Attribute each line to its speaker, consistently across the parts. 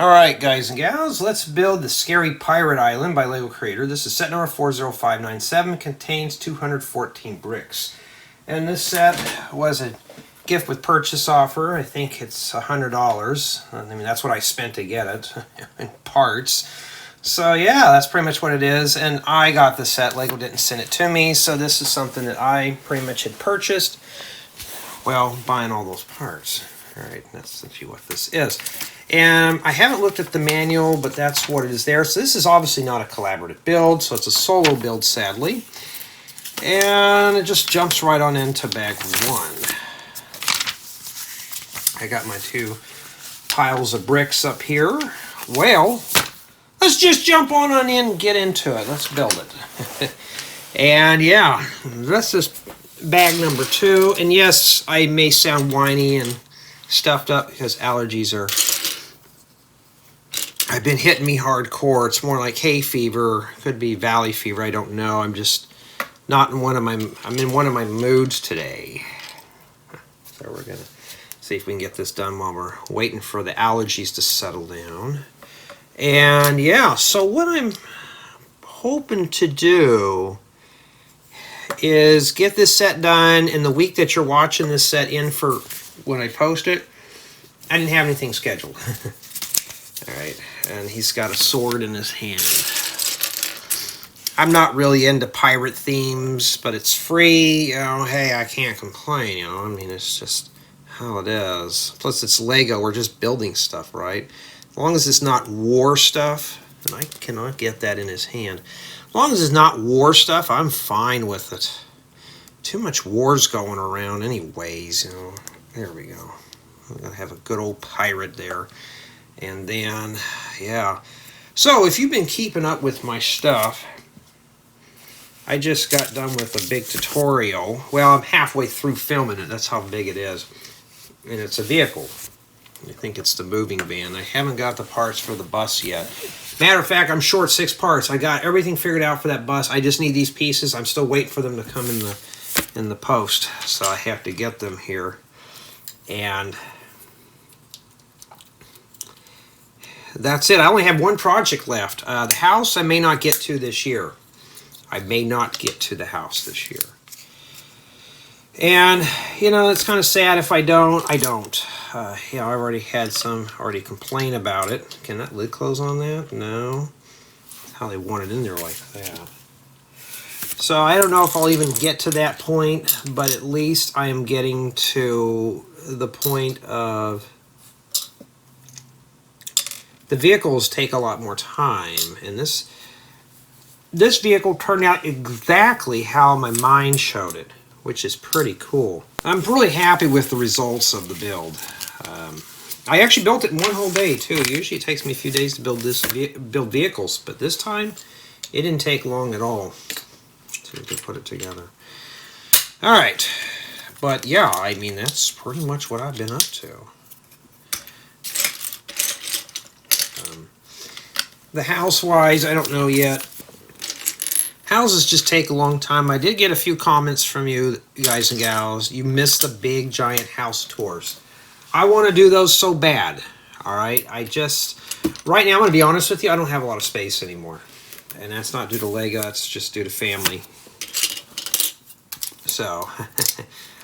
Speaker 1: Alright guys and gals, let's build the Scary Pirate Island by LEGO Creator. This is set number 40597, contains 214 bricks. And this set was a gift with purchase offer. I think it's $100. I mean, that's what I spent to get it in parts. So yeah, that's pretty much what it is. And I got the set. LEGO didn't send it to me, so this is something that I pretty much had purchased. Well, buying all those parts. Alright, that's essentially what this is. And I haven't looked at the manual, but that's what it is there. So this is obviously not a collaborative build, so it's a solo build, sadly. And it just jumps right on into bag one. I got my two piles of bricks up here. Well, let's just jump on in and get into it. Let's build it. And yeah, that's just bag number two. And yes, I may sound whiny and stuffed up because allergies have been hitting me hardcore. It's more like hay fever, could be valley fever, I don't know. I'm just not in one of my, I'm in one of my moods today. So we're gonna see if we can get this done while we're waiting for the allergies to settle down. And yeah, so what I'm hoping to do is get this set done in the week that you're watching this set in for when I post it. I didn't have anything scheduled. Alright, and he's got a sword in his hand. I'm not really into pirate themes, but it's free, you know, hey, I can't complain, you know, I mean, it's just how it is. Plus, it's LEGO, we're just building stuff, right? As long as it's not war stuff, and I cannot get that in his hand. As long as it's not war stuff, I'm fine with it. Too much war's going around anyways, you know. There we go. I'm going to have a good old pirate there. And then, yeah. So, if you've been keeping up with my stuff, I just got done with a big tutorial. Well, I'm halfway through filming it. That's how big it is. And it's a vehicle. I think it's the moving van. I haven't got the parts for the bus yet. Matter of fact, I'm short 6 parts. I got everything figured out for that bus. I just need these pieces. I'm still waiting for them to come in the post. So I have to get them here. And that's it. I only have one project left. The house I may not get to this year. I may not get to the house this year. And, you know, it's kind of sad if I don't. I don't. You know, I've already had some already complain about it. Can that lid close on that? No. That's how they want it in there like that. So I don't know if I'll even get to that point, but at least I am getting to the point of the vehicles take a lot more time, and this vehicle turned out exactly how my mind showed it, which is pretty cool. I'm really happy with the results of the build. I actually built it in one whole day too. Usually it takes me a few days to build vehicles, but this time it didn't take long at all to put it together. All right, but yeah, I mean that's pretty much what I've been up to. The house-wise, I don't know yet. Houses just take a long time. I did get a few comments from you guys and gals. You missed the big, giant house tours. I want to do those so bad. All right? Right now, I'm going to be honest with you, I don't have a lot of space anymore. And that's not due to LEGO. It's just due to family. So,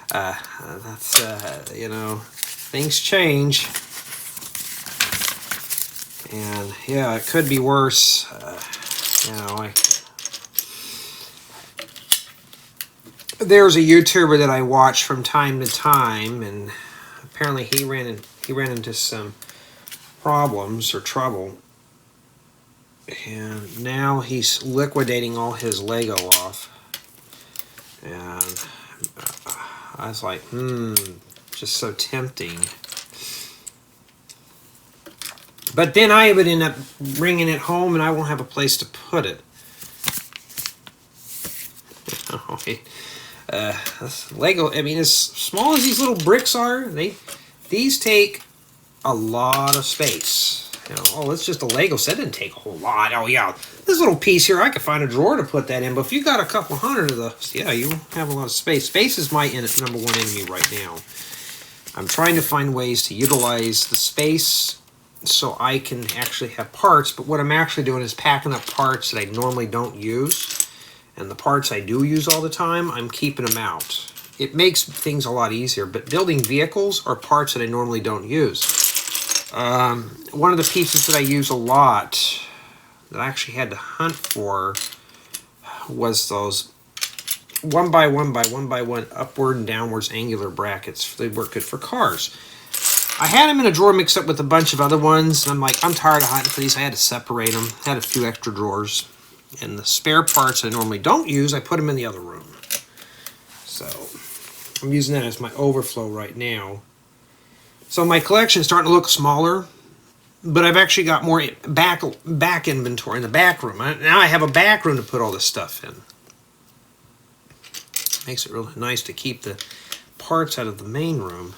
Speaker 1: that's, you know, things change. And yeah, it could be worse. You know, there's a YouTuber that I watch from time to time, and apparently he ran into some problems or trouble, and now he's liquidating all his LEGO off. And I was like, just so tempting. But then I would end up bringing it home and I won't have a place to put it. LEGO, I mean, as small as these little bricks are, these take a lot of space. You know, oh, it's just a LEGO set. It didn't take a whole lot. Oh, yeah, this little piece here, I could find a drawer to put that in. But if you got a couple hundred of those, yeah, you have a lot of space. Space is my number one enemy right now. I'm trying to find ways to utilize the space so I can actually have parts. But what I'm actually doing is packing up parts that I normally don't use, and the parts I do use all the time, I'm keeping them out. It makes things a lot easier, but building vehicles are parts that I normally don't use. One of the pieces that I use a lot, that I actually had to hunt for, was those 1x1x1x1 upward and downwards angular brackets. They work good for cars. I had them in a drawer mixed up with a bunch of other ones, and I'm like, I'm tired of hunting for these. I had to separate them. I had a few extra drawers. And the spare parts I normally don't use, I put them in the other room. So I'm using that as my overflow right now. So my collection is starting to look smaller, but I've actually got more back inventory in the back room. Now I have a back room to put all this stuff in. Makes it really nice to keep the parts out of the main room.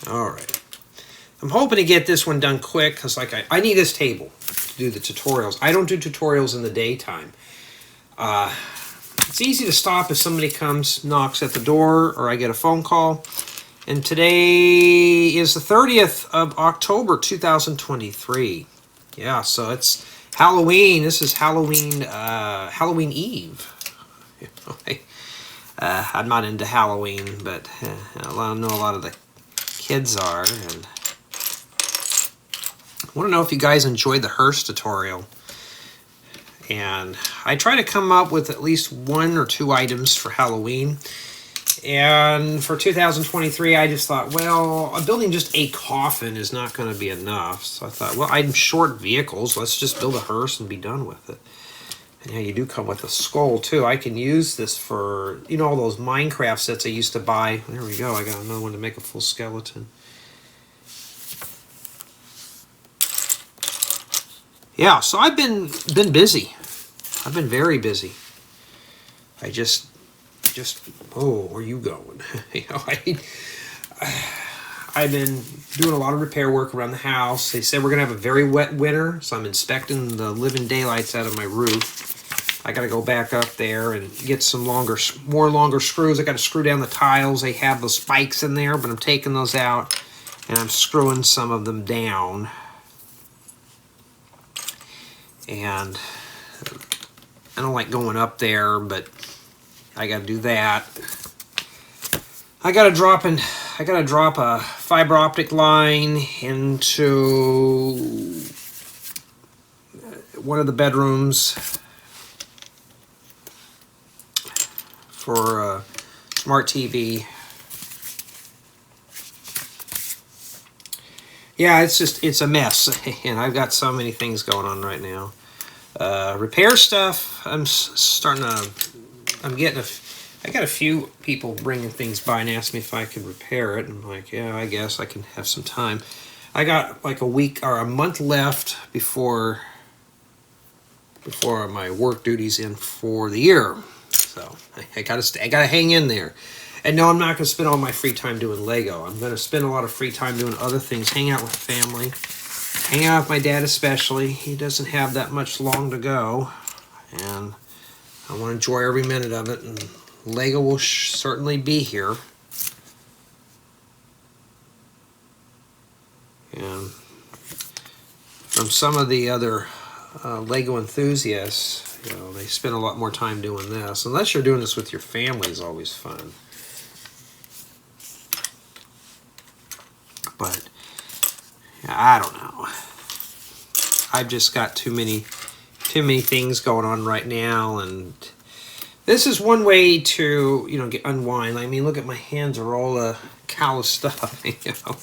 Speaker 1: All right. I'm hoping to get this one done quick because I need this table to do the tutorials. I don't do tutorials in the daytime. It's easy to stop if somebody comes, knocks at the door, or I get a phone call. And today is the 30th of October, 2023. Yeah, so it's Halloween. This is Halloween Eve. I'm not into Halloween, but I know a lot of the kids are. And I want to know if you guys enjoyed the hearse tutorial. And I try to come up with at least 1 or 2 items for Halloween. And for 2023, I just thought, well, building just a coffin is not going to be enough. So I thought, well, I'm short vehicles. Let's just build a hearse and be done with it. And yeah, you do come with a skull, too. I can use this for, you know, all those Minecraft sets I used to buy. There we go. I got another one to make a full skeleton. Yeah, so I've been busy. I've been very busy. I just oh, where are you going? You know, I've been doing a lot of repair work around the house. They said we're gonna have a very wet winter, so I'm inspecting the living daylights out of my roof. I got to go back up there and get some longer screws. I got to screw down the tiles. They have those spikes in there, but I'm taking those out and I'm screwing some of them down. And I don't like going up there, but I got to do that. I got to drop a fiber optic line into one of the bedrooms for a smart TV. Yeah, it's a mess, and I've got so many things going on right now. Repair stuff, I got a few people bringing things by and asking me if I could repair it. And I'm like, yeah, I guess I can have some time. I got like a week or a month left before my work duties in for the year. So I gotta hang in there. And no, I'm not gonna spend all my free time doing Lego. I'm gonna spend a lot of free time doing other things, hang out with family, hang out with my dad especially. He doesn't have that much long to go, and I want to enjoy every minute of it. And Lego will certainly be here. And from some of the other Lego enthusiasts, you know, they spend a lot more time doing this. Unless you're doing this with your family, is always fun. But yeah, I don't know. I've just got too many things going on right now, and this is one way to, you know, unwind. I mean, look at my hands are all callous stuff. You know,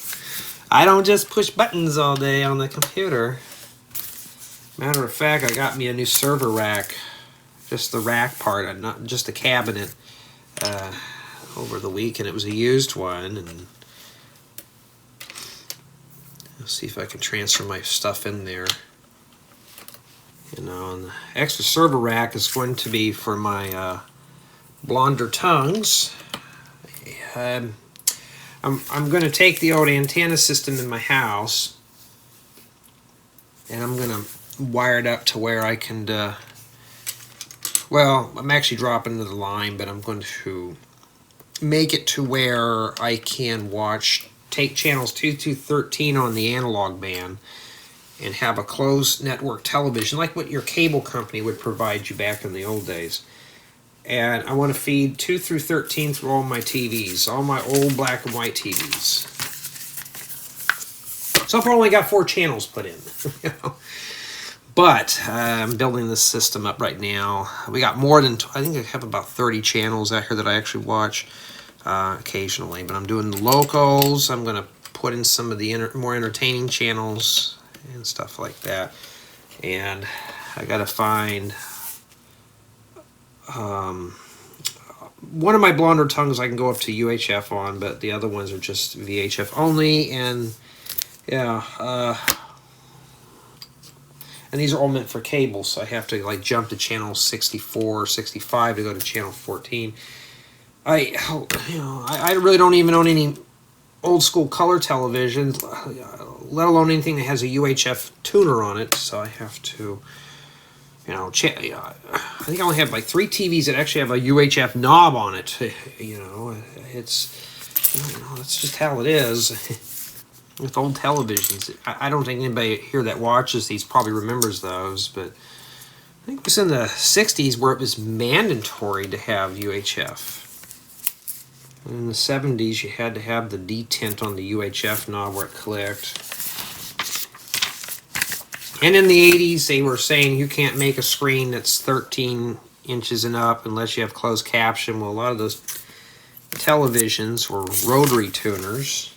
Speaker 1: I don't just push buttons all day on the computer. Matter of fact, I got me a new server rack, just the rack part, not just the cabinet, over the week, and it was a used one. And I'll see if I can transfer my stuff in there. You know, and the extra server rack is going to be for my blonder tongues. I'm going to take the old antenna system in my house, and I'm going to wire it up to where I can, well, I'm actually dropping into the line, but I'm going to make it to where I can take channels 2 through 13 on the analog band and have a closed network television, like what your cable company would provide you back in the old days. And I want to feed 2 through 13 through all my TVs, all my old black and white TVs. So far, only got 4 channels put in. But I'm building this system up right now. We got more than, I think I have about 30 channels out here that I actually watch occasionally. But I'm doing the locals. I'm going to put in some of the more entertaining channels and stuff like that. And I got to find one of my blonder tongues I can go up to UHF on, but the other ones are just VHF only. And yeah, and these are all meant for cable, so I have to like jump to channel 64 or 65 to go to channel 14. I really don't even own any old school color televisions, let alone anything that has a UHF tuner on it. So I have to, I think I only have like 3 TVs that actually have a UHF knob on it. That's just how it is with old televisions. I don't think anybody here that watches these probably remembers those, but I think it was in the 60s where it was mandatory to have UHF. In the 70s, you had to have the detent on the UHF knob where it clicked. And in the 80s, they were saying you can't make a screen that's 13 inches and up unless you have closed caption. Well, a lot of those televisions were rotary tuners.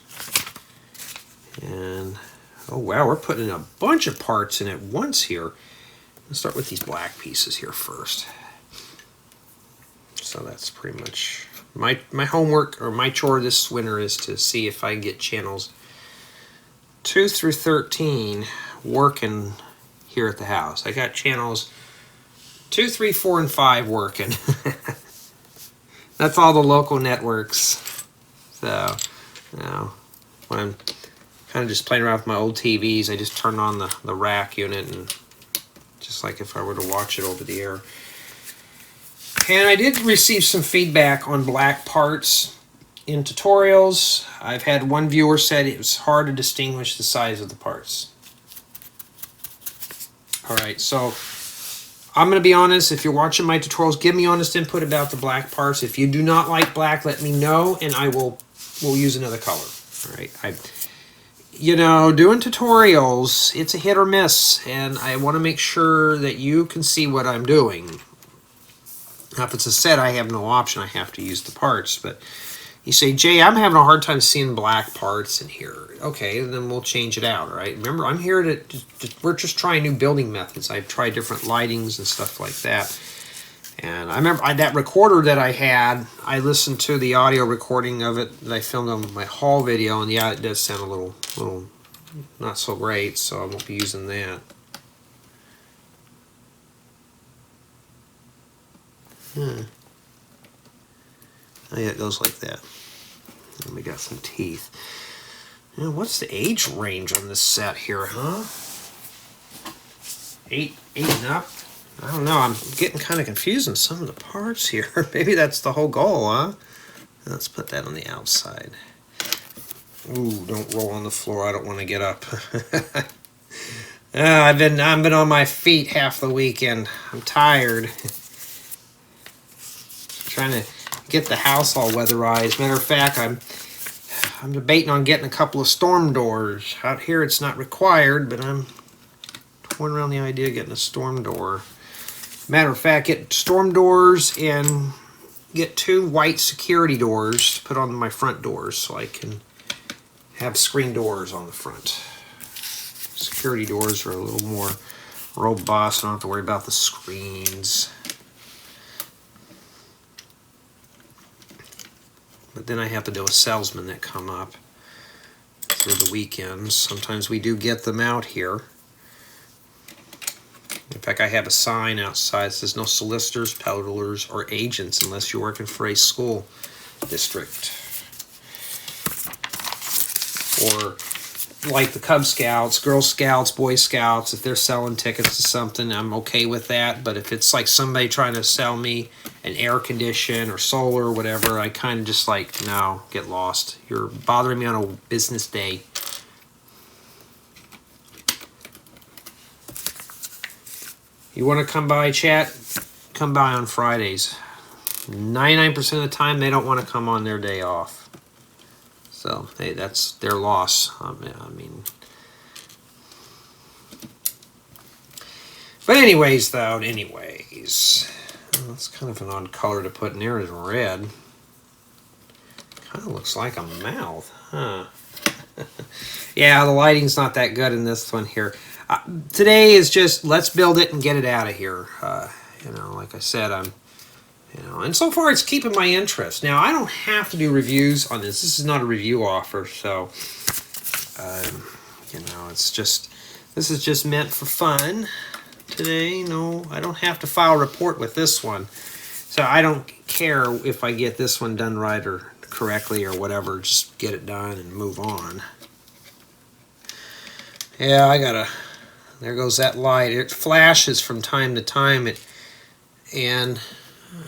Speaker 1: And, oh wow, we're putting in a bunch of parts in at once here. Let's start with these black pieces here first. So that's pretty much my homework, or my chore this winter, is to see if I can get channels 2 through 13 working here at the house. I got channels 2, 3, 4, and 5 working. That's all the local networks. So, when I'm kind of just playing around with my old TVs, I just turn on the rack unit, and just like if I were to watch it over the air. And I did receive some feedback on black parts in tutorials. I've had one viewer said it was hard to distinguish the size of the parts. Alright, so I'm going to be honest. If you're watching my tutorials, give me honest input about the black parts. If you do not like black, let me know, and we'll use another color. Alright, doing tutorials, it's a hit or miss, and I want to make sure that you can see what I'm doing. Now, if it's a set, I have no option. I have to use the parts. But you say, Jay, I'm having a hard time seeing black parts in here. Okay, then we'll change it out, right? Remember, I'm here we're just trying new building methods. I've tried different lightings and stuff like that. And I remember that recorder that I had, I listened to the audio recording of it that I filmed on my haul video, and yeah, it does sound a little not so great, so I won't be using that. Oh yeah, it goes like that. And we got some teeth. Now, what's the age range on this set here, huh? 8 and up? I don't know. I'm getting kind of confused on some of the parts here. Maybe that's the whole goal, huh? Let's put that on the outside. Ooh, don't roll on the floor. I don't want to get up. I've been on my feet half the weekend. I'm tired. Trying to get the house all weatherized. Matter of fact, I'm debating on getting a couple of storm doors. Out here it's not required, but I'm toying around the idea of getting a storm door. Matter of fact, get storm doors and get 2 white security doors to put on my front doors so I can have screen doors on the front. Security doors are a little more robust. I don't have to worry about the screens. But then I have to deal with salesmen that come up through the weekends. Sometimes we do get them out here. In fact, I have a sign outside that says no solicitors, peddlers, or agents unless you're working for a school district. Or like the Cub Scouts, Girl Scouts, Boy Scouts, if they're selling tickets to something, I'm okay with that. But if it's like somebody trying to sell me an air condition or solar or whatever, I kind of just like, no, get lost. You're bothering me on a business day. You want to come by, chat? Come by on Fridays. 99% of the time, they don't want to come on their day off. So, hey, that's their loss. I mean... But anyways, though, that's kind of an odd color to put in there, is red. Kind of looks like a mouth, huh? Yeah, the lighting's not that good in this one here. Today is just, let's build it and get it out of here. You know, like I said, and so far it's keeping my interest. Now, I don't have to do reviews on this. This is not a review offer, so, you know, this is just meant for fun. Today, no, I don't have to file a report with this one, so I don't care if I get this one done right or correctly or whatever. Just get it done and move on. Yeah, there goes that light. It flashes from time to time, and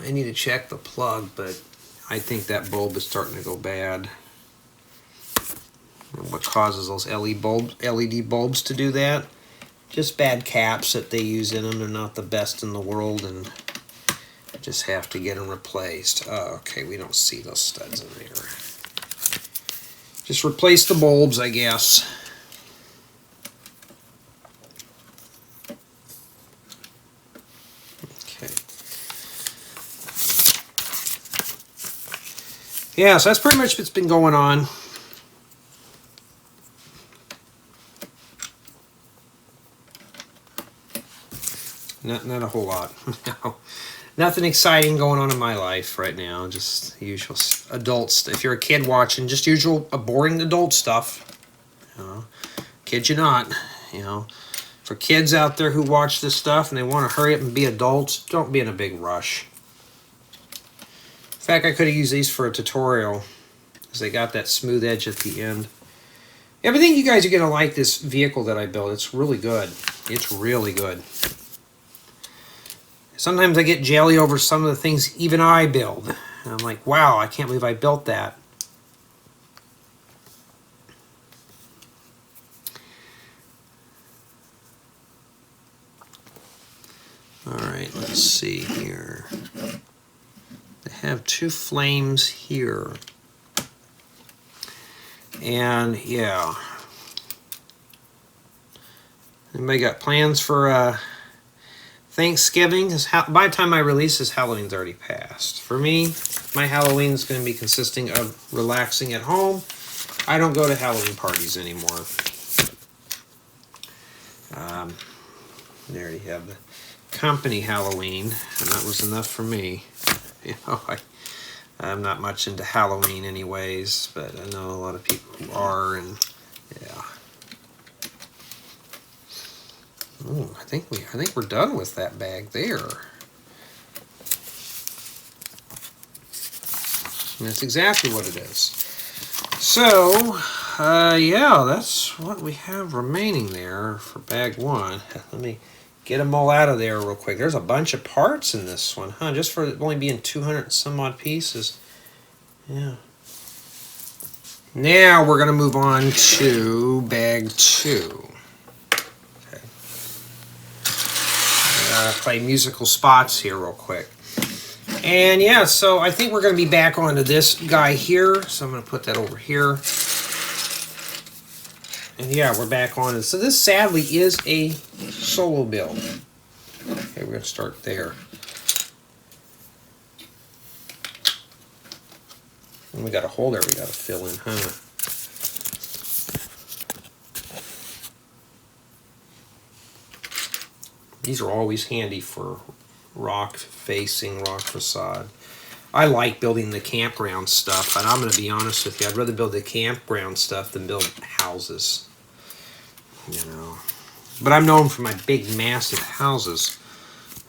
Speaker 1: I need to check the plug, but I think that bulb is starting to go bad. And what causes those LED bulbs to do that? Just bad caps that they use in them. They're not the best in the world, and just have to get them replaced. Oh, okay, we don't see those studs in there. Just replace the bulbs, I guess. Okay. Yeah, so that's pretty much what's been going on. Not a whole lot. No. Nothing exciting going on in my life right now. Just usual adult stuff. If you're a kid watching, just usual boring adult stuff. You know, kid you not. You know, for kids out there who watch this stuff and they want to hurry up and be adults, don't be in a big rush. In fact, I could have used these for a tutorial because they got that smooth edge at the end. I think you guys are going to like this vehicle that I built. It's really good. It's really good. Sometimes I get jelly over some of the things even I build. And I'm like, wow, I can't believe I built that. Alright, let's see here. They have two flames here. And, yeah. Anybody got plans for Thanksgiving? By the time I release this, Halloween's already passed. For me, my Halloween's going to be consisting of relaxing at home. I don't go to Halloween parties anymore. There you have the company Halloween, and that was enough for me. You know, I'm not much into Halloween anyways, but I know a lot of people who are, and yeah. Ooh, I think we're done with that bag there. And that's exactly what it is. So, yeah, that's what we have remaining there for bag one. Let me get them all out of there real quick. There's a bunch of parts in this one, huh? Just for it only being 200 and some odd pieces. Yeah. Now we're going to move on to bag two. Play musical spots here real quick. And yeah, so I think we're going to be back onto this guy here. So I'm going to put that over here. And yeah, we're back on it. So this sadly is a solo build. Okay, we're going to start there. And we got a hole there we got to fill in, huh? These are always handy for rock facade. I like building the campground stuff, and I'm going to be honest with you, I'd rather build the campground stuff than build houses. You know, but I'm known for my big, massive houses.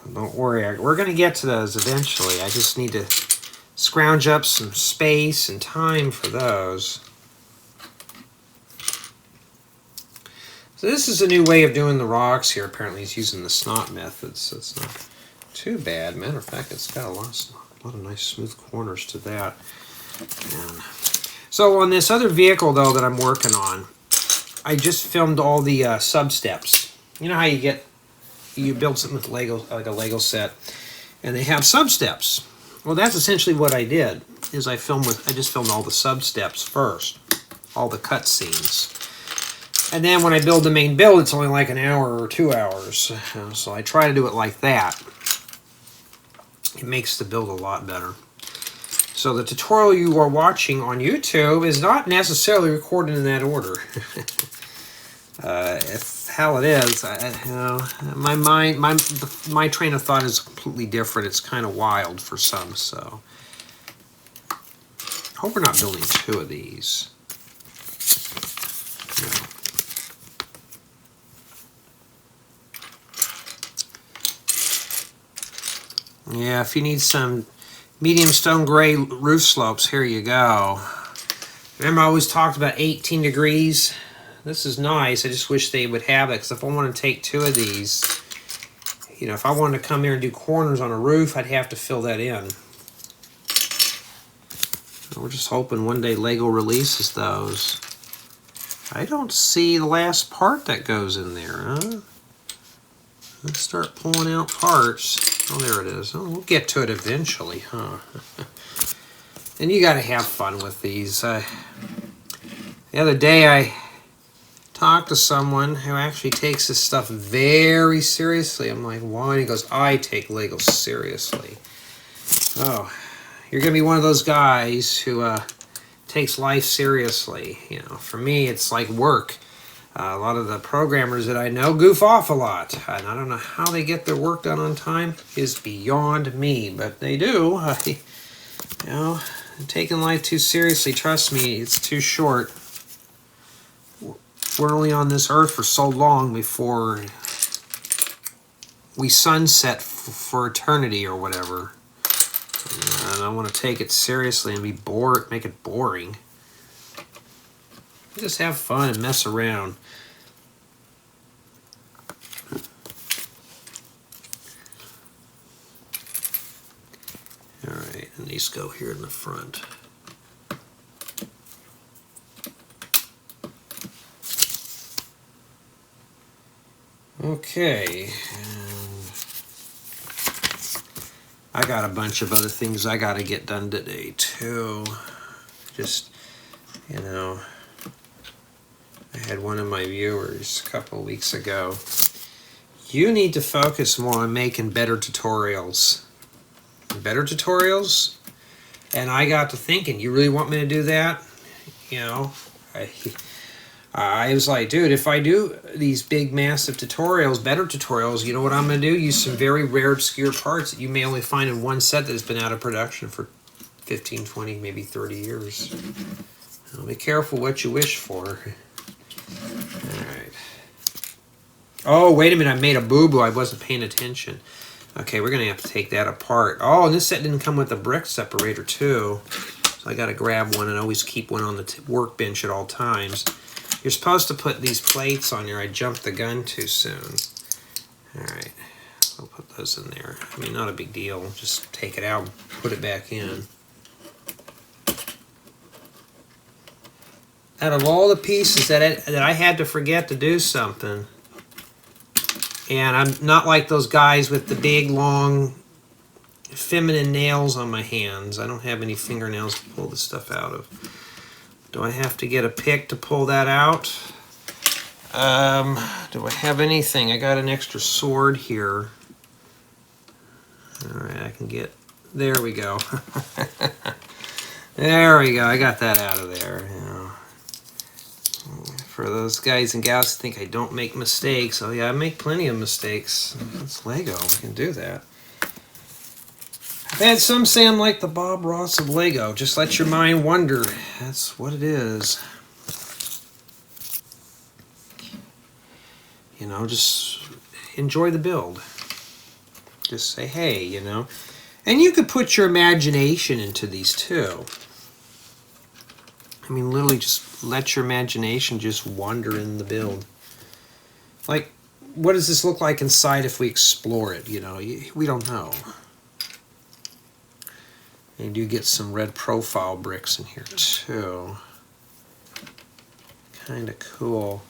Speaker 1: Don't worry, we're going to get to those eventually. I just need to scrounge up some space and time for those. So this is a new way of doing the rocks here. Apparently he's using the snot method, so it's not too bad. Matter of fact, it's got a lot of nice smooth corners to that. And so on this other vehicle, though, that I'm working on, I just filmed all the sub-steps. You know how you build something with Lego, like a Lego set, and they have sub-steps. Well, that's essentially what I did, is I just filmed all the sub-steps first, all the cut scenes. And then when I build the main build, it's only like an hour or 2 hours. So I try to do it like that. It makes the build a lot better. So the tutorial you are watching on YouTube is not necessarily recorded in that order. It's how it is. My train of thought is completely different. It's kind of wild for some. So I hope we're not building 2 of these. No. Yeah, if you need some medium stone gray roof slopes, here you go. Remember I always talked about 18 degrees? This is nice. I just wish they would have it, because if I want to take 2 of these, you know, if I wanted to come here and do corners on a roof, I'd have to fill that in. We're just hoping one day Lego releases those. I don't see the last part that goes in there, huh? Let's start pulling out parts. Oh, there it is. Oh, we'll get to it eventually, huh? And you got to have fun with these. The other day I talked to someone who actually takes this stuff very seriously. I'm like, why? And he goes, I take Lego seriously. Oh, you're going to be one of those guys who takes life seriously. You know, for me, it's like work. A lot of the programmers that I know goof off a lot, and I don't know how they get their work done on time is beyond me, but they do. You know, taking life too seriously, trust me, it's too short. We're only on this earth for so long before we sunset for eternity or whatever. And I want to take it seriously and make it boring. Just have fun and mess around. Alright, and these go here in the front. Okay, and I got a bunch of other things I got to get done today too. Just, you know, I had one of my viewers a couple of weeks ago. You need to focus more on making better tutorials. Better tutorials? And I got to thinking, you really want me to do that? You know, I was like, dude, if I do these big, massive tutorials, better tutorials, you know what I'm going to do? Use some very rare, obscure parts that you may only find in one set that has been out of production for 15, 20, maybe 30 years. Now, be careful what you wish for. Alright. Oh, wait a minute, I made a boo-boo. I wasn't paying attention. Okay, we're going to have to take that apart. Oh, and this set didn't come with a brick separator, too. So I got to grab one and always keep one on the workbench at all times. You're supposed to put these plates on here. I jumped the gun too soon. Alright, I'll put those in there. I mean, not a big deal. Just take it out and put it back in. Out of all the pieces that I had to forget to do something, and I'm not like those guys with the big, long, feminine nails on my hands. I don't have any fingernails to pull this stuff out of. Do I have to get a pick to pull that out? Do I have anything? I got an extra sword here. Alright, I can get... There we go. There we go. I got that out of there. You know. For those guys and gals who think I don't make mistakes, oh yeah, I make plenty of mistakes. It's Lego. We can do that. I've had some say I'm like the Bob Ross of Lego. Just let your mind wander. That's what it is. You know, just enjoy the build. Just say, hey, you know. And you could put your imagination into these too. I mean, literally just let your imagination just wander in the build. Like, what does this look like inside if we explore it? You know, we don't know. And you do get some red profile bricks in here too. Kind of cool.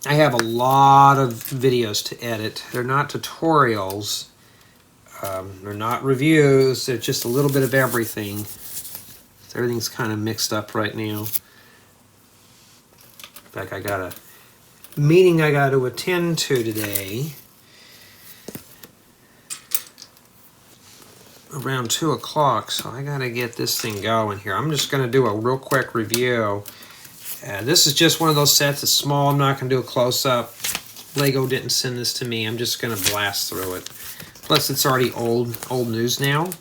Speaker 1: I have a lot of videos to edit. They're not tutorials. They're not reviews. They're just a little bit of everything. Everything's kind of mixed up right now. In fact, I got a meeting I got to attend to today around 2 o'clock, so I got to get this thing going here. I'm just going to do a real quick review. This is just one of those sets. It's small. I'm not going to do a close-up. Lego didn't send this to me. I'm just going to blast through it. Plus, it's already old news now.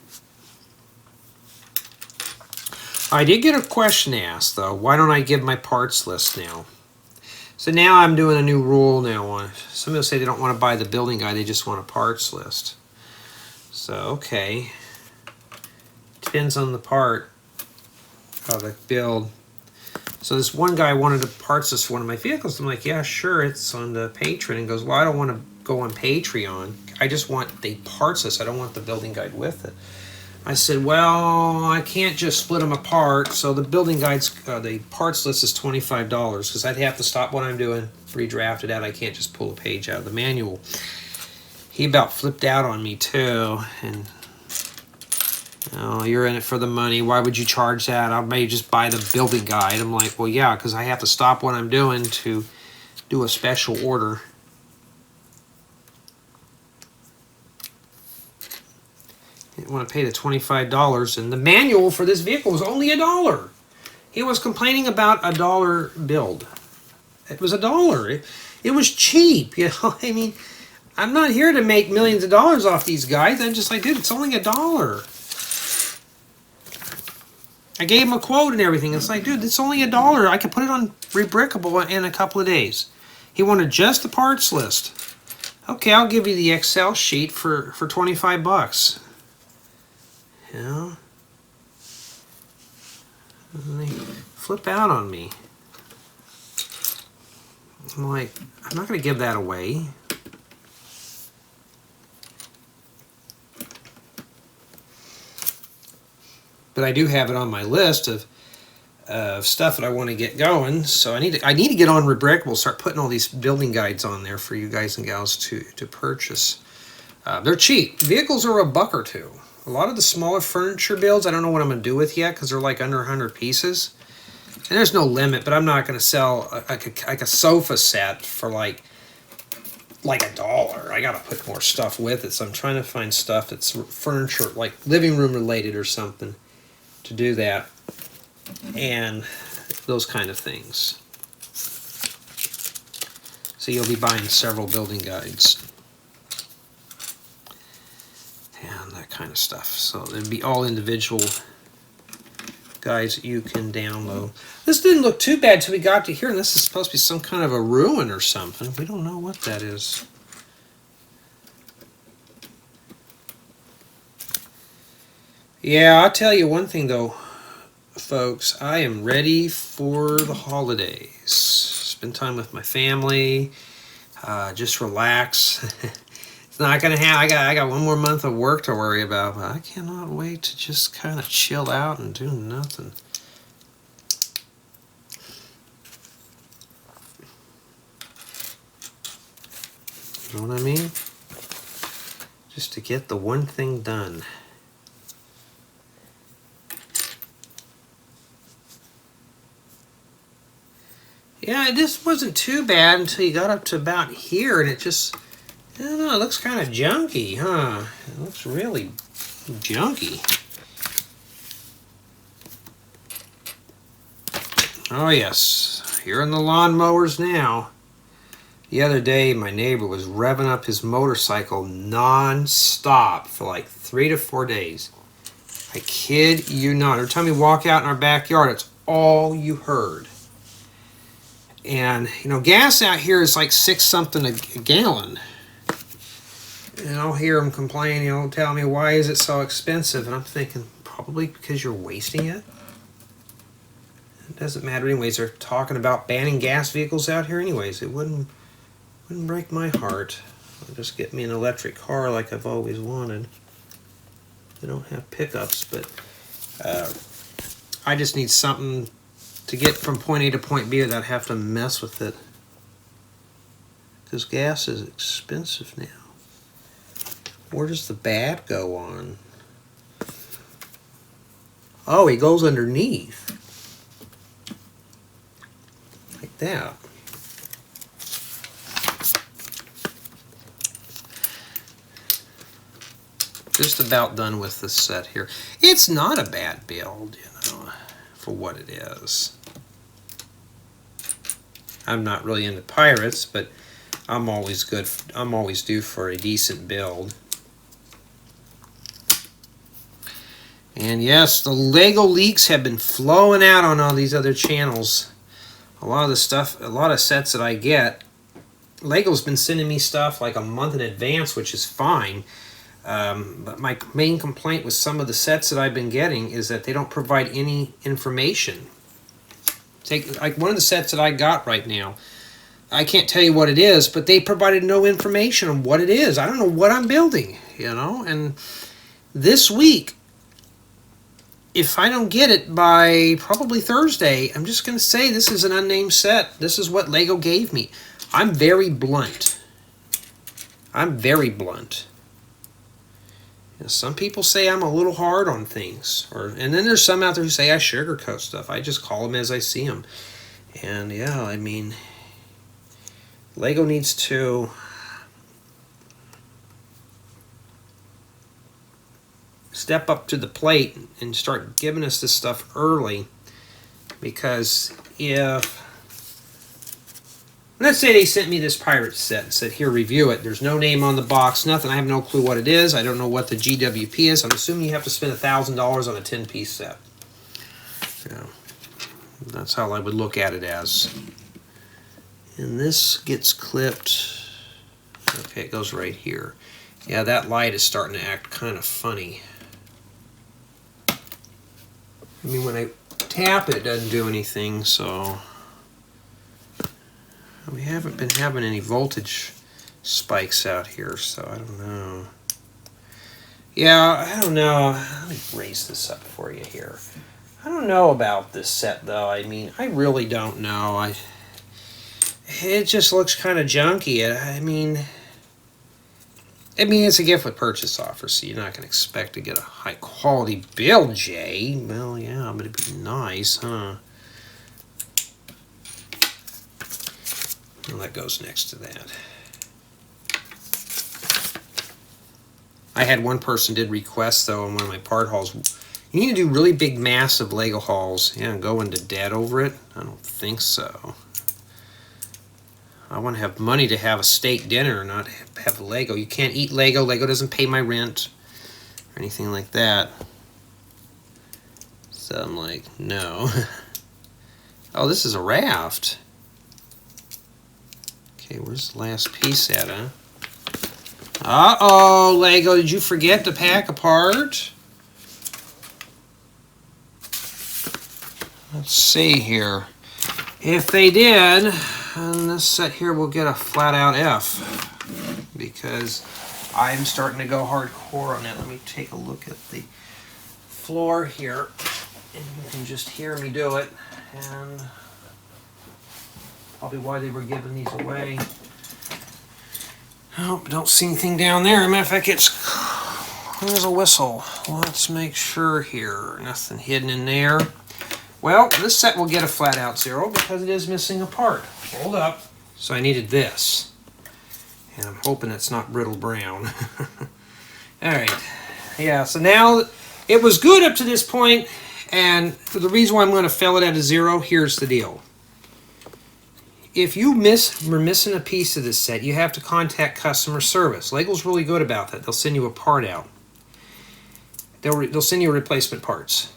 Speaker 1: I did get a question asked, though. Why don't I give my parts list now? So now I'm doing a new rule now. Some people say they don't want to buy the building guide. They just want a parts list. So, okay. Depends on the part, how they build. So this one guy wanted to parts list for one of my vehicles. I'm like, yeah, sure, it's on the Patreon. And goes, well, I don't want to go on Patreon. I just want the parts list. I don't want the building guide with it. I said, well, I can't just split them apart. So the building guides, the parts list is $25 because I'd have to stop what I'm doing, redraft it out. I can't just pull a page out of the manual. He about flipped out on me too, and oh, you're in it for the money. Why would you charge that? I may just buy the building guide. I'm like, well, yeah, because I have to stop what I'm doing to do a special order. I didn't want to pay the $25, and the manual for this vehicle was only $1. He was complaining about $1 build. It was $1. It was cheap, you know. I mean, I'm not here to make millions of dollars off these guys. I'm just like, dude, it's only $1. I gave him a quote and everything. It's like, dude, it's only $1. I could put it on Rebrickable in a couple of days. He wanted just the parts list. Okay, I'll give you the Excel sheet for $25. You know? And they flip out on me. I'm like, I'm not going to give that away. But I do have it on my list of stuff that I want to get going. So I need to get on Rebrickable, start putting all these building guides on there for you guys and gals to purchase. They're cheap. Vehicles are $1 or $2. A lot of the smaller furniture builds, I don't know what I'm going to do with yet because they're like under 100 pieces. And there's no limit, but I'm not going to sell like a sofa set for like $1. I got to put more stuff with it. So I'm trying to find stuff that's furniture, like living room related or something, to do that. And those kind of things. So you'll be buying several building guides. And that kind of stuff. So there'd be all individual guides that you can download. This didn't look too bad till we got to here, and this is supposed to be some kind of a ruin or something. We don't know what that is. Yeah, I'll tell you one thing though, folks. I am ready for the holidays. Spend time with my family. Just relax. It's not gonna happen. I got one more month of work to worry about, but I cannot wait to just kind of chill out and do nothing. You know what I mean? Just to get the one thing done. Yeah, this wasn't too bad until you got up to about here, and it just, I don't know, it looks kind of junky, huh? It looks really junky. Oh yes, here in the lawnmowers now. The other day, my neighbor was revving up his motorcycle non-stop for like 3 to 4 days. I kid you not. Every time we walk out in our backyard, it's all you heard. And, you know, gas out here is like 6 something a gallon. And I'll hear them complain, you know, tell me, why is it so expensive? And I'm thinking, probably because you're wasting it. It doesn't matter anyways. They're talking about banning gas vehicles out here anyways. It wouldn't break my heart. I'll just get me an electric car like I've always wanted. They don't have pickups, but I just need something to get from point A to point B without have to mess with it. Because gas is expensive now. Where does the bat go on? Oh, he goes underneath. Like that. Just about done with this set here. It's not a bad build, you know, for what it is. I'm not really into pirates, but I'm always due for a decent build. And yes, the Lego leaks have been flowing out on all these other channels. A lot of the stuff, a lot of sets that I get, Lego's been sending me stuff like a month in advance, which is fine. But my main complaint with some of the sets that I've been getting is that they don't provide any information. Take like one of the sets that I got right now. I can't tell you what it is, but they provided no information on what it is. I don't know what I'm building, you know. And this week, if I don't get it by probably Thursday, I'm just going to say this is an unnamed set. This is what Lego gave me. I'm very blunt. I'm very blunt. You know, some people say I'm a little hard on things, and then there's some out there who say I sugarcoat stuff. I just call them as I see them. And yeah, I mean, Lego needs to step up to the plate and start giving us this stuff early, because if, let's say they sent me this pirate set and said, here, review it. There's no name on the box, nothing. I have no clue what it is. I don't know what the GWP is. I'm assuming you have to spend $1,000 on a 10-piece set. Yeah, that's how I would look at it as. And this gets clipped. Okay, it goes right here. Yeah, that light is starting to act kind of funny. I mean, when I tap it, it doesn't do anything, so we haven't been having any voltage spikes out here, so I don't know. Yeah, I don't know. Let me raise this up for you here. I don't know about this set, though. I mean, I really don't know. It just looks kind of junky. I mean, it's a gift with purchase offer, so you're not going to expect to get a high-quality build, Jay. Well, yeah, but it'd be nice, huh? Well, that goes next to that. I had one person did request, though, in one of my part hauls, you need to do really big, massive Lego hauls. Yeah, and go into debt over it? I don't think so. I want to have money to have a steak dinner, not have Lego. You can't eat Lego. Lego doesn't pay my rent or anything like that. So I'm like, no. Oh, this is a raft. Okay, where's the last piece at, huh? Uh-oh, Lego, did you forget to pack a part? Let's see here. If they did, and this set here will get a flat-out F, because I'm starting to go hardcore on it. Let me take a look at the floor here, and you can just hear me do it, and probably why they were giving these away. Oh, don't see anything down there. Matter of fact, there's a whistle. Let's make sure here. Nothing hidden in there. Well, this set will get a flat-out 0 because it is missing a part. Hold up. So I needed this. And I'm hoping it's not brittle brown. Alright. Yeah, so now it was good up to this point, and for the reason why I'm going to fill it at a 0, here's the deal. If you were missing a piece of this set, you have to contact customer service. Lego's really good about that. They'll send you a part out. They'll send you replacement parts.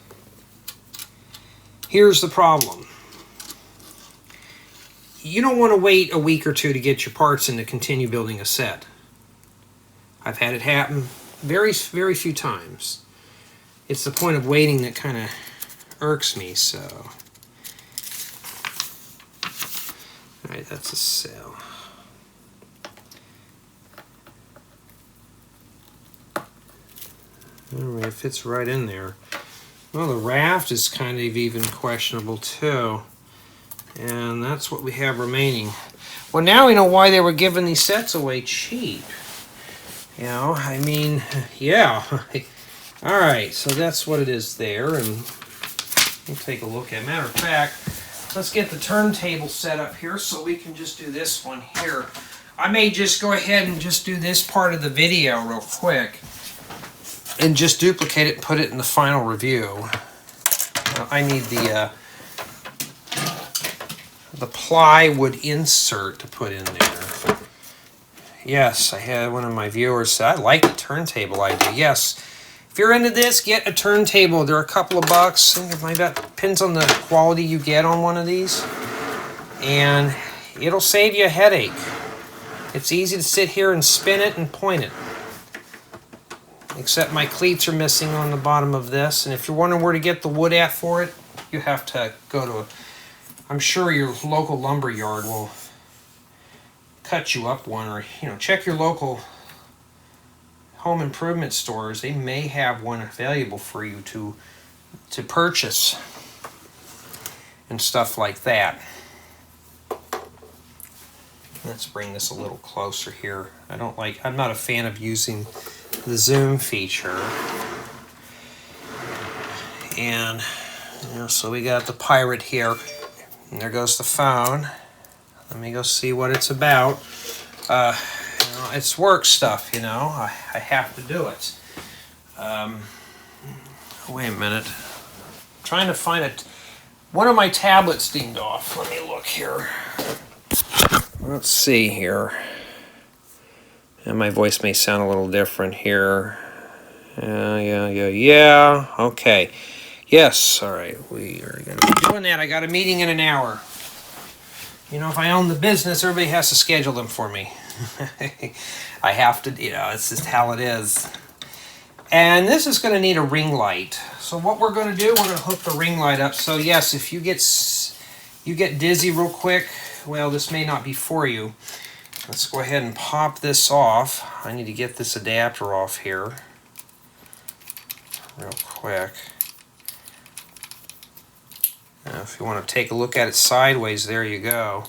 Speaker 1: Here's the problem. You don't want to wait a week or two to get your parts and to continue building a set. I've had it happen very, very few times. It's the point of waiting that kind of irks me, so Alright, that's a sail. Alright, it fits right in there. Well, the raft is kind of even questionable too. And that's what we have remaining. Well, now we know why they were giving these sets away cheap. You know, I mean, yeah. Alright, so that's what it is there. And we'll take a look at it. Matter of fact, let's get the turntable set up here so we can just do this one here. I may just go ahead and just do this part of the video real quick and just duplicate it and put it in the final review. I need the plywood insert to put in there. Yes, I had one of my viewers say, I like the turntable idea. Yes, if you're into this, get a turntable. They're a couple of bucks. It depends on the quality you get on one of these. And it'll save you a headache. It's easy to sit here and spin it and point it. Except my cleats are missing on the bottom of this. And if you're wondering where to get the wood at for it, you have to go to I'm sure your local lumber yard will cut you up one, or check your local home improvement stores. They may have one available for you to purchase and stuff like that. Let's bring this a little closer here. I'm not a fan of using the zoom feature. And so we got the pirate here. And there goes the phone. Let me go see what it's about. It's work stuff, I have to do it. Wait a minute. I'm trying to find one of my tablets dinged off. Let me look here. Let's see here. And my voice may sound a little different here. Yeah. Okay. Yes, all right. We are going to be doing that. I got a meeting in an hour. If I own the business, everybody has to schedule them for me. I have to, it's just how it is. And this is going to need a ring light. So what we're going to do, we're going to hook the ring light up. So yes, if you get dizzy real quick, well, this may not be for you. Let's go ahead and pop this off. I need to get this adapter off here real quick. Now, if you want to take a look at it sideways, there you go.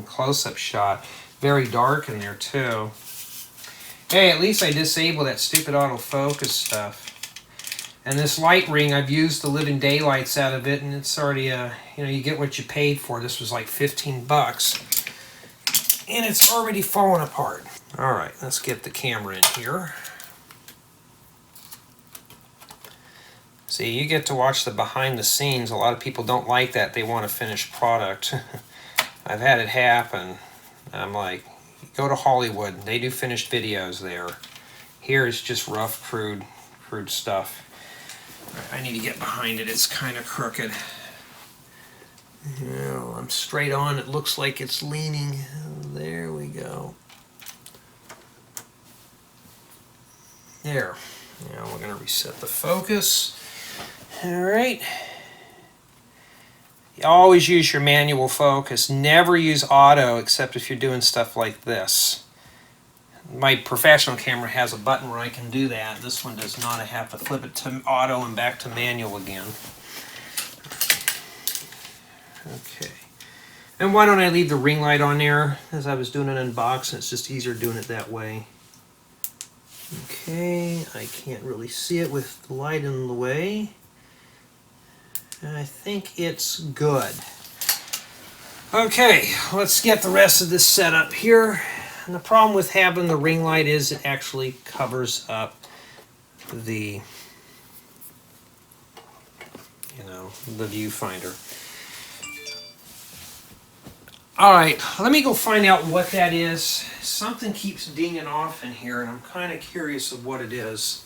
Speaker 1: Close-up shot. Very dark in there, too. Hey, at least I disabled that stupid autofocus stuff. And this light ring, I've used the living daylights out of it, and it's already, you get what you paid for. This was like 15 bucks. And it's already falling apart. All right, let's get the camera in here. See, you get to watch the behind the scenes. A lot of people don't like that. They want a finished product. I've had it happen. I'm like, go to Hollywood. They do finished videos there. Here it's just rough, crude stuff. I need to get behind it. It's kind of crooked. I'm straight on. It looks like it's leaning. There we go. There. Now we're going to reset the focus. Alright. You always use your manual focus. Never use auto except if you're doing stuff like this. My professional camera has a button where I can do that. This one does not. I have to flip it to auto and back to manual again. Okay. And why don't I leave the ring light on there? As I was doing an unboxing, it's just easier doing it that way. Okay, I can't really see it with the light in the way. I think it's good. Okay, let's get the rest of this set up here. And the problem with having the ring light is it actually covers up the, the viewfinder. Alright, let me go find out what that is. Something keeps dinging off in here, and I'm kind of curious of what it is.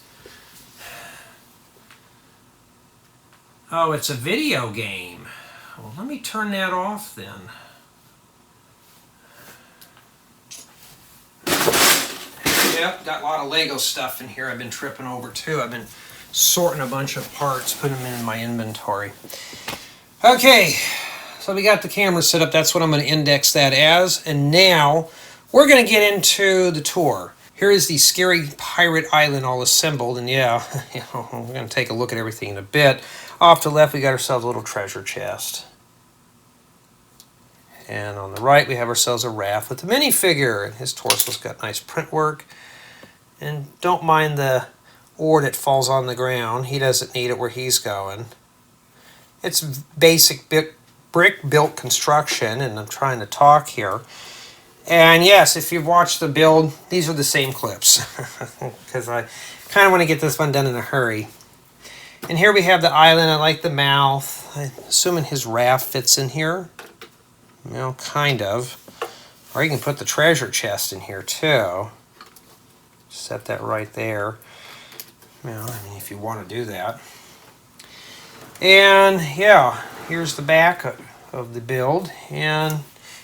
Speaker 1: Oh, it's a video game. Well, let me turn that off then. Yep, got a lot of Lego stuff in here I've been tripping over too. I've been sorting a bunch of parts, putting them in my inventory. Okay, So we got the camera set up. That's what I'm going to index that as. And now we're going to get into the tour. Here is the scary pirate island all assembled. And yeah, we're going to take a look at everything in a bit. Off to the left, we got ourselves a little treasure chest. And on the right, we have ourselves a raft with a minifigure. And his torso's got nice print work. And don't mind the ore that falls on the ground. He doesn't need it where he's going. It's basic brick-built construction, and I'm trying to talk here. And yes, if you've watched the build, these are the same clips. Because I kind of want to get this one done in a hurry. And here we have the island. I like the mouth. I'm assuming his raft fits in here. You know, kind of. Or you can put the treasure chest in here, too. Set that right there. Well, I mean, if you want to do that. And yeah, here's the back of the build. And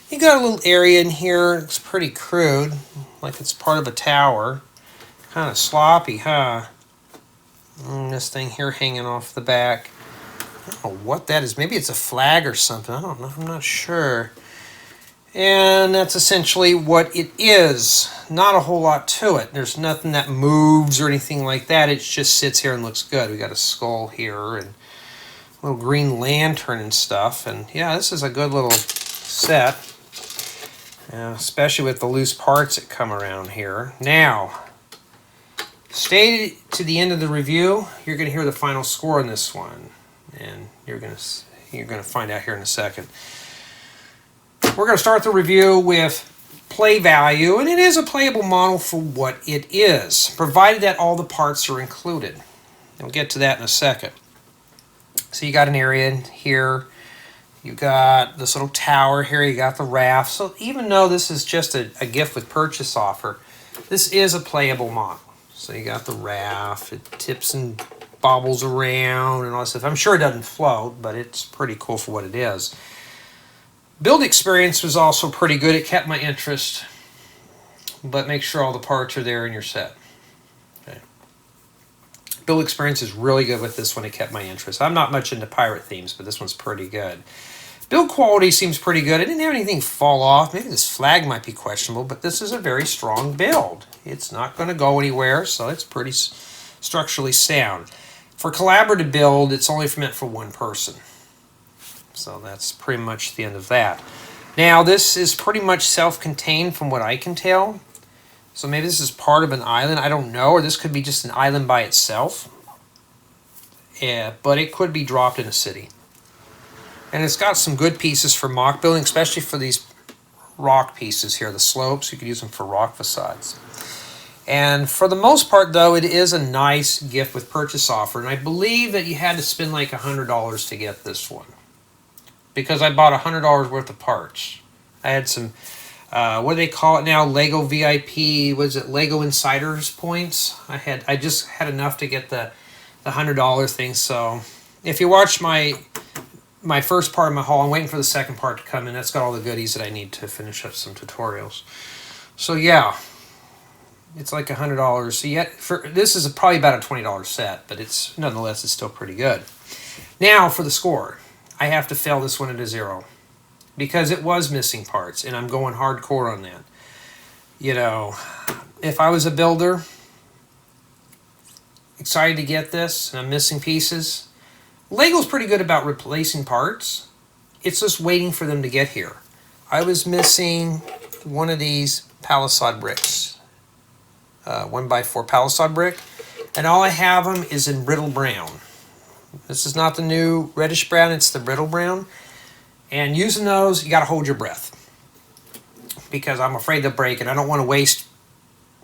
Speaker 1: you got a little area in here. It's pretty crude, like it's part of a tower. Kind of sloppy, huh? And this thing here hanging off the back. I don't know what that is. Maybe it's a flag or something. I don't know. I'm not sure. And that's essentially what it is. Not a whole lot to it. There's nothing that moves or anything like that. It just sits here and looks good. We got a skull here and a little green lantern and stuff. And yeah, this is a good little set. Especially with the loose parts that come around here. Now, stay to the end of the review. You're going to hear the final score on this one. And you're going to find out here in a second. We're going to start the review with play value, and it is a playable model for what it is, provided that all the parts are included. We'll get to that in a second. So you got an area in here, you got this little tower here, you got the raft. So even though this is just a gift with purchase offer, this is a playable model. So you got the raft, it tips and bobbles around and all that stuff. I'm sure it doesn't float, but it's pretty cool for what it is. Build experience was also pretty good. It kept my interest, but make sure all the parts are there in your set. Okay. Build experience is really good with this one. It kept my interest. I'm not much into pirate themes, but this one's pretty good. Build quality seems pretty good. I didn't have anything fall off. Maybe this flag might be questionable, but this is a very strong build. It's not going to go anywhere, so it's pretty structurally sound. For collaborative build, it's only meant for one person. So that's pretty much the end of that. Now, this is pretty much self-contained from what I can tell. So maybe this is part of an island. I don't know. Or this could be just an island by itself. Yeah, but it could be dropped in a city. And it's got some good pieces for mock building, especially for these rock pieces here, the slopes. You could use them for rock facades. And for the most part, though, it is a nice gift with purchase offer. And I believe that you had to spend like $100 to get this one, because I bought $100 worth of parts. I had some, what do they call it now? Lego VIP, was it Lego Insiders points? I just had enough to get the $100 thing. So if you watch my first part of my haul, I'm waiting for the second part to come in. That's got all the goodies that I need to finish up some tutorials. So yeah, it's like $100. So this is probably about a $20 set, but nonetheless, it's still pretty good. Now for the score. I have to fail this one into 0 because it was missing parts, and I'm going hardcore on that. You know, if I was a builder, excited to get this, and I'm missing pieces, Lego's pretty good about replacing parts. It's just waiting for them to get here. I was missing one of these palisade bricks, 1x4 palisade brick, and all I have them is in brittle brown. This is not the new reddish brown, it's the brittle brown. And using those, you got to hold your breath, because I'm afraid they'll break, and I don't want to waste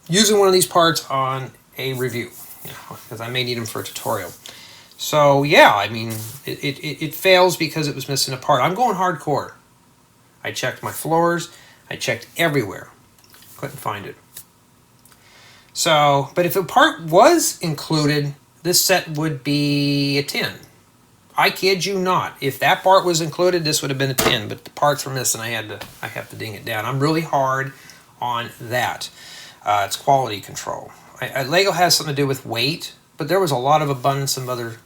Speaker 1: using one of these parts on a review, because I may need them for a tutorial. So yeah, I mean, it fails because it was missing a part. I'm going hardcore. I checked my floors, I checked everywhere, couldn't find it. So, but if a part was included, this set would be a 10. I kid you not. If that part was included, this would have been a 10, but the parts were missing. I have to ding it down. I'm really hard on that. It's quality control. Lego has something to do with weight, but there was a lot of abundance of other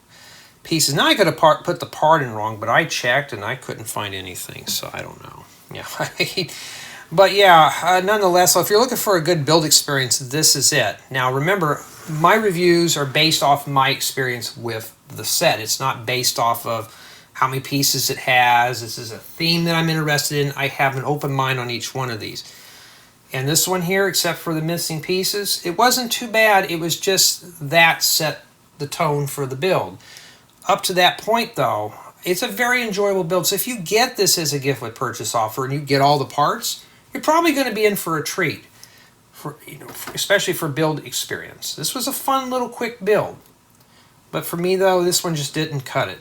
Speaker 1: pieces. Now I could have put the part in wrong, but I checked and I couldn't find anything, so I don't know. Yeah, but yeah, nonetheless, so if you're looking for a good build experience, this is it. Now remember, my reviews are based off my experience with the set. It's not based off of how many pieces it has. This is a theme that I'm interested in. I have an open mind on each one of these. And this one here, except for the missing pieces, it wasn't too bad. It was just that set the tone for the build. Up to that point, though, it's a very enjoyable build. So if you get this as a gift with purchase offer and you get all the parts, you're probably going to be in for a treat, especially for build experience. This was a fun little quick build. But for me, though, this one just didn't cut it.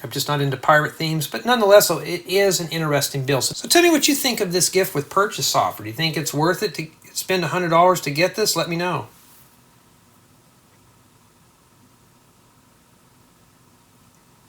Speaker 1: I'm just not into pirate themes, but nonetheless, it is an interesting build. So tell me what you think of this gift with purchase offer. Do you think it's worth it to spend $100 to get this? Let me know.